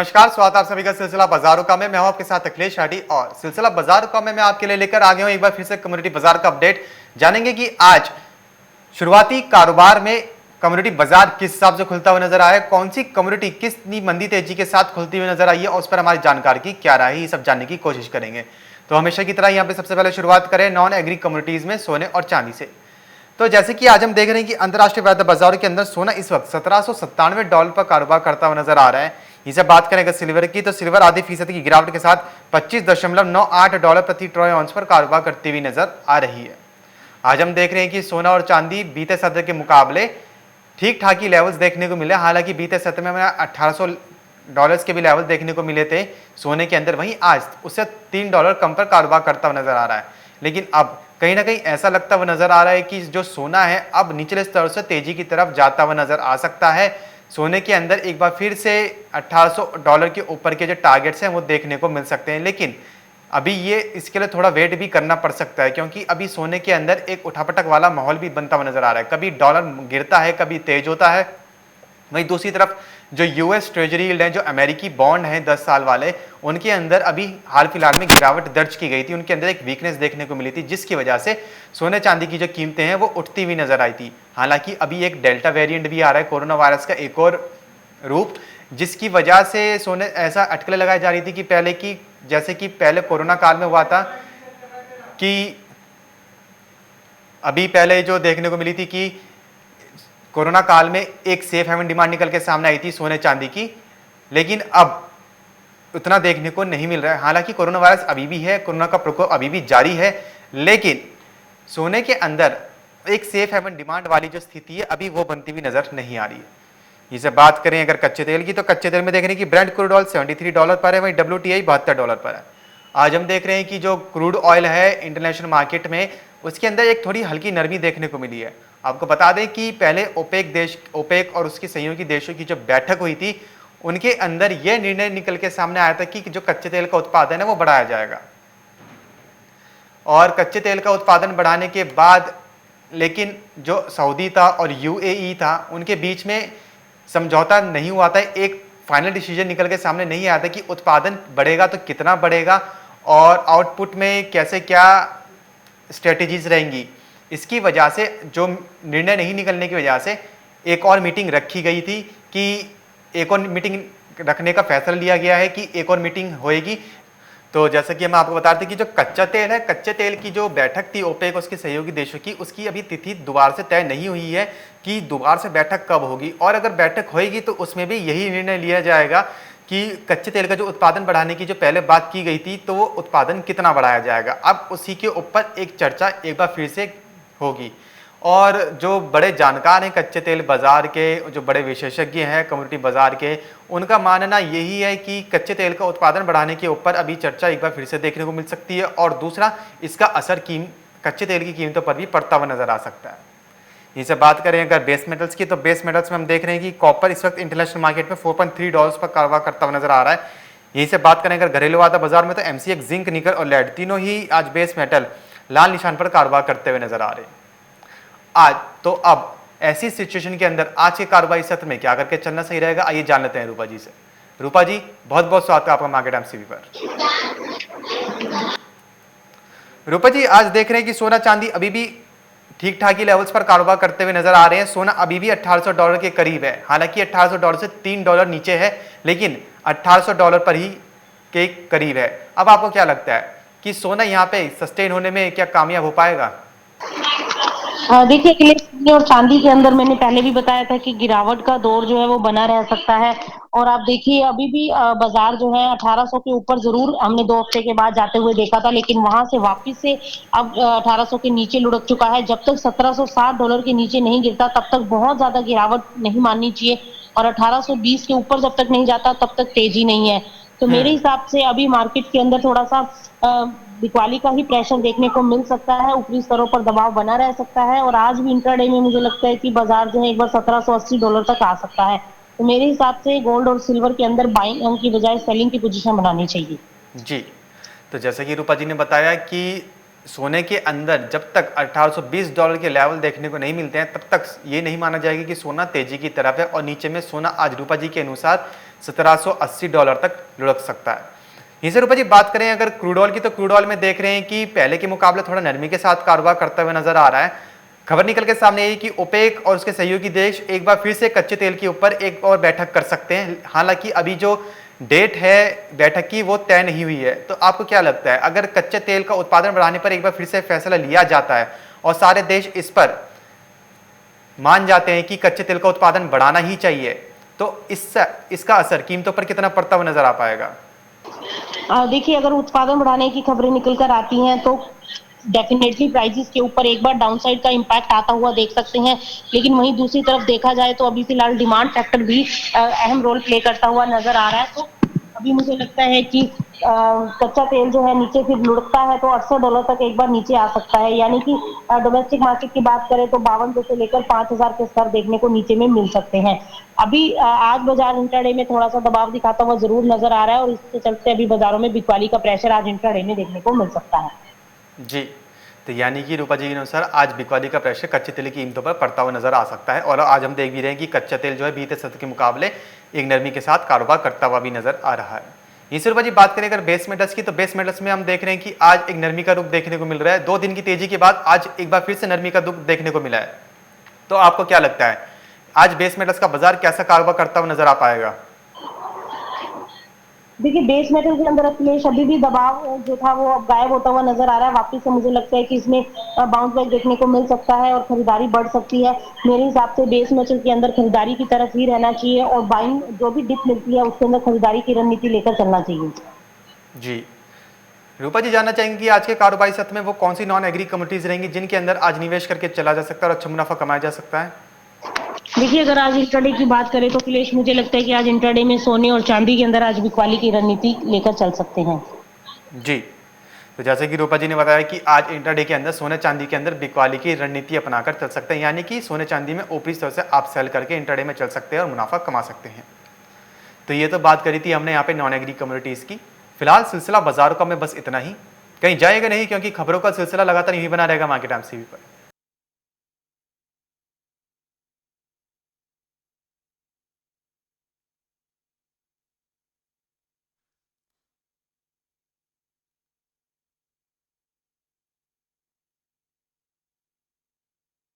नमस्कार, स्वागत है आप सभी का सिलसिला बाजारों का मैं हूं आपके साथ अखिलेश हाडी और सिलसिला बाजार का मैं आपके लिए लेकर आ गया हूं एक बार फिर से कम्युनिटी बाजार का अपडेट। जानेंगे कि आज शुरुआती कारोबार में कम्युनिटी बाजार किस हिसाब से खुलता हुआ नजर आया, कौन सी कम्युनिटी कितनी मंदी तेजी के साथ खुलती हुई नजर आई है और उस पर हमारी जानकारी की क्या राय है, ये सब जानने की कोशिश करेंगे। तो हमेशा की तरह यहाँ पे सबसे पहले शुरुआत करें नॉन एग्री कम्युनिटीज में सोने और चांदी से। तो जैसे कि आज हम देख रहे हैं कि अंतरराष्ट्रीय वायदा बाजारों के अंदर सोना इस वक्त $1797 पर कारोबार करता हुआ नजर आ रहा है। इसे बात करें अगर सिल्वर की, तो सिल्वर आधी फीसदी की गिरावट के साथ $25.98 प्रति ट्रॉय ऑन्स पर कारोबार करती हुई नजर आ रही है। आज हम देख रहे हैं कि सोना और चांदी बीते सत्र के मुकाबले ठीक ठाक ही लेवल्स देखने को मिले। हालांकि बीते सत्र में हमें $1800 के भी लेवल देखने को मिले थे सोने के अंदर, वहीं आज उससे $3 कम पर कारोबार करता हुआ नजर आ रहा है। लेकिन अब कहीं ना कहीं ऐसा लगता हुआ नजर आ रहा है कि जो सोना है अब निचले स्तर से तेजी की तरफ जाता हुआ नजर आ सकता है। सोने के अंदर एक बार फिर से $1800 के ऊपर के जो टारगेट्स हैं वो देखने को मिल सकते हैं, लेकिन अभी ये इसके लिए थोड़ा वेट भी करना पड़ सकता है, क्योंकि अभी सोने के अंदर एक उठापटक वाला माहौल भी बनता हुआ नजर आ रहा है। कभी डॉलर गिरता है, कभी तेज होता है। वहीं दूसरी तरफ जो यूएस ट्रेजरी यील्ड है, जो अमेरिकी बॉन्ड है 10 साल वाले, उनके अंदर अभी हाल फिलहाल में गिरावट दर्ज की गई थी। उनके अंदर एक वीकनेस देखने को मिली थी, जिसकी वजह से सोने चांदी की जो कीमतें हैं वो उठती हुई नजर आई थी। हालांकि अभी एक डेल्टा वेरिएंट भी आ रहा है, कोरोना वायरस का एक और रूप, जिसकी वजह से सोने ऐसा अटकलें लगाई जा रही थी कि पहले की जैसे कि पहले कोरोना काल में हुआ था कि अभी पहले जो देखने को मिली थी कि कोरोना काल में एक सेफ हेवन डिमांड निकल के सामने आई थी सोने चांदी की, लेकिन अब उतना देखने को नहीं मिल रहा है। हालांकि कोरोना वायरस अभी भी है, कोरोना का प्रकोप अभी भी जारी है, लेकिन सोने के अंदर एक सेफ हेवन डिमांड वाली जो स्थिति है अभी वो बनती हुई नजर नहीं आ रही है। इसे बात करें अगर कच्चे तेल की, तो कच्चे तेल में देख रहे हैं कि ब्रेंट क्रूड ऑयल $73 पर है, वहीं WTI $72 पर है। आज हम देख रहे हैं कि जो क्रूड ऑयल है इंटरनेशनल मार्केट में, उसके अंदर एक थोड़ी हल्की नरमी देखने को मिली है। आपको बता दें कि पहले ओपेक और उसके सहयोगी देशों की जो बैठक हुई थी, उनके अंदर यह निर्णय निकल के सामने आया था कि जो कच्चे तेल का उत्पादन है वो बढ़ाया जाएगा। और कच्चे तेल का उत्पादन बढ़ाने के बाद लेकिन जो सऊदी था और UAE था, उनके बीच में समझौता नहीं हुआ था, एक फाइनल डिसीजन निकल के सामने नहीं आया था कि उत्पादन बढ़ेगा तो कितना बढ़ेगा और आउटपुट में कैसे क्या स्ट्रेटेजीज रहेंगी। इसकी वजह से जो निर्णय नहीं निकलने की वजह से एक और मीटिंग रखी गई थी कि एक और मीटिंग रखने का फैसला लिया गया है कि एक और मीटिंग होएगी। तो जैसा कि हम आपको बता रहे थे कि जो कच्चा तेल है, कच्चे तेल की जो बैठक थी ओपेक उसके सहयोगी देशों की, उसकी अभी तिथि दोबारा से तय नहीं हुई है कि दोबारा से बैठक कब होगी, और अगर बैठक होएगी तो उसमें भी यही निर्णय लिया जाएगा कि कच्चे तेल का जो उत्पादन बढ़ाने की जो पहले बात की गई थी तो वो उत्पादन कितना बढ़ाया जाएगा। अब उसी के ऊपर एक चर्चा एक बार फिर से होगी। और जो बड़े जानकार हैं कच्चे तेल बाजार के, जो बड़े विशेषज्ञ हैं कम्युनिटी बाजार के, उनका मानना यही है कि कच्चे तेल का उत्पादन बढ़ाने के ऊपर अभी चर्चा एक बार फिर से देखने को मिल सकती है, और दूसरा इसका असर कच्चे तेल की कीमतों पर भी पड़ता हुआ नजर आ सकता है। इसे बात करें अगर बेस मेटल्स की, तो बेस मेटल्स में हम देख रहे हैं कि कॉपर इस वक्त इंटरनेशनल मार्केट में $4.3 पर कारोबार करता हुआ नजर आ रहा है। यहीं से बात करें अगर घरेलू वादा बाजार में, तो MCX, जिंक, निकल और लेड तीनों ही आज बेस मेटल लाल निशान पर कारोबार करते हुए नजर आ रहे हैं आज। तो अब ऐसी सिचुएशन के अंदर आज के कारोबारी सत्र में क्या करके चलना सही रहेगा, आइए जान लेते हैं रूपा जी से। रूपा जी, बहुत बहुत स्वागत है आपका मार्केट MCV पर। रूपा जी, आज देख रहे हैं कि सोना चांदी अभी भी ठीक ठाक ही लेवल्स पर कारोबार करते हुए नजर आ रहे हैं। सोना अभी भी $1800 के करीब है, हालांकि $1800 से $3 नीचे है, लेकिन $1800 पर ही के करीब है। अब आपको क्या लगता है कि सोना यहाँ पे सस्टेन होने में क्या कामयाब हो पाएगा? देखिए अखिलेश, सोने और चांदी के अंदर मैंने पहले भी बताया था कि गिरावट का दौर जो है वो बना रह सकता है। और आप देखिए अभी भी बाजार जो है 1800 के ऊपर जरूर हमने 2 हफ्ते के बाद जाते हुए देखा था, लेकिन वहां से वापस से अब 1800 के नीचे लुढ़क चुका है। जब तक $1760 के नीचे नहीं गिरता तब तक बहुत ज्यादा गिरावट नहीं माननी चाहिए, और 1820 के ऊपर जब तक नहीं जाता तब तक तेजी नहीं है। तो मेरे हिसाब से अभी मार्केट के अंदर थोड़ा सा बिकवाली का ही प्रेशर देखने को मिल सकता है, ऊपरी स्तरों पर दबाव बना रह सकता है, और आज भी इंट्राडे में मुझे लगता है कि बाजार जो है एक बार $1780 तक आ सकता है। तो मेरे हिसाब से गोल्ड और सिल्वर के अंदर बाइंग की बजाय सेलिंग की पोजीशन बनानी चाहिए। जी, तो जैसे कि रूपा जी ने बताया कि सोने के अंदर जब तक $1820 के लेवल देखने को नहीं मिलते हैं तब तक ये नहीं माना जाएगा कि सोना तेजी की तरफ है, और नीचे में सोना आज रूपा जी के अनुसार $1780 तक लुढ़क सकता है। यहीं से रूपा जी बात करें अगर क्रूड ऑयल की, तो क्रूड ऑयल में देख रहे हैं कि पहले के मुकाबले थोड़ा नरमी के साथ कारोबार करता हुआ नजर आ रहा है। खबर निकल के सामने आई कि ओपेक और उसके सहयोगी देश एक बार फिर से कच्चे तेल के ऊपर एक और बैठक कर सकते हैं। हालांकि अभी जो डेट है बैठक की वो तय नहीं हुई है। तो आपको क्या लगता है, अगर कच्चे तेल का उत्पादन बढ़ाने पर एक बार फिर से फैसला लिया जाता है और सारे देश इस पर मान जाते हैं कि कच्चे तेल का उत्पादन बढ़ाना ही चाहिए, तो इसका असर कीमतों पर कितना पड़ता हुआ नजर आ पाएगा? देखिए, अगर उत्पादन बढ़ाने की खबरें निकल कर आती हैं तो डेफिनेटली प्राइसेस के ऊपर एक बार डाउनसाइड का इम्पैक्ट आता हुआ देख सकते हैं। लेकिन वहीं दूसरी तरफ देखा जाए तो अभी फिलहाल डिमांड फैक्टर भी अहम रोल प्ले करता हुआ नजर आ रहा है। तो अभी मुझे लगता है कि कच्चा तेल जो है नीचे फिर लुढ़कता है तो $68 तक एक बार नीचे आ सकता है। यानी कि डोमेस्टिक मार्केट की बात करें तो 52 से लेकर 5000 के स्तर देखने को नीचे में मिल सकते हैं। अभी आज बाजार इंट्राडे में थोड़ा सा दबाव दिखाता हुआ जरूर नजर आ रहा है और इसके चलते अभी बाजारों में बिकवाली का प्रेशर आज इंट्राडे में देखने को मिल सकता है। जी, तो यानी कि रूपा जी के अनुसार आज बिकवाली का प्रेशर कच्चे तेल की कीमतों पर पड़ता हुआ नजर आ सकता है। और आज हम देख भी रहे हैं कि कच्चा तेल जो है बीते सत्र के मुकाबले एक नरमी के साथ कारोबार करता हुआ भी नजर आ रहा है। इसी रूपा जी बात करें अगर बेस मेटल्स की, तो बेस मेटल्स में हम देख रहे हैं कि आज एक नरमी का रुख देखने को मिल रहा है। 2 दिन की तेजी के बाद आज एक बार फिर से नरमी का रुख देखने को मिला है। तो आपको क्या लगता है, आज बेस मेटल्स का बाजार कैसा कारोबार करता हुआ नजर आ पाएगा? देखिए, बेस मेटल के अंदर अखिलेश अभी भी दबाव जो था वो अब गायब होता हुआ नजर आ रहा है। वापस से मुझे लगता है कि इसमें बाउंस बैक देखने को मिल सकता है और खरीदारी बढ़ सकती है। मेरे हिसाब से बेस मेटल के अंदर खरीदारी की तरफ ही रहना चाहिए और बाइंग जो भी डिप मिलती है उसके अंदर खरीदारी की रणनीति लेकर चलना चाहिए। जी, रूपा जी जानना चाहेंगे कि आज के कारोबारी सत्र में वो कौन सी नॉन एग्री कमोडिटीज रहेंगी जिनके अंदर आज निवेश करके चला जा सकता है और अच्छा मुनाफा कमाया जा सकता है? देखिए, अगर आज इंट्राडे की बात करें तो अखिलेश मुझे लगता है कि आज इंट्राडे में सोने और चांदी के अंदर आज बिकवाली की रणनीति लेकर चल सकते हैं। जी, तो जैसे कि रूपा जी ने बताया कि आज इंट्राडे के अंदर सोने चांदी के अंदर बिकवाली की रणनीति अपनाकर चल सकते हैं, यानी कि सोने चांदी में ऊपरी स्तर से आप सेल करके इंट्राडे में चल सकते हैं और मुनाफा कमा सकते हैं। तो ये तो बात करी थी हमने यहाँ पे नॉन एग्री कम्युनिटीज़ की। फिलहाल सिलसिला बाजारों का में बस इतना ही, कहीं जाएगा नहीं क्योंकि खबरों का सिलसिला लगातार यही बना रहेगा मार्केट टाइम्स टीवी पर।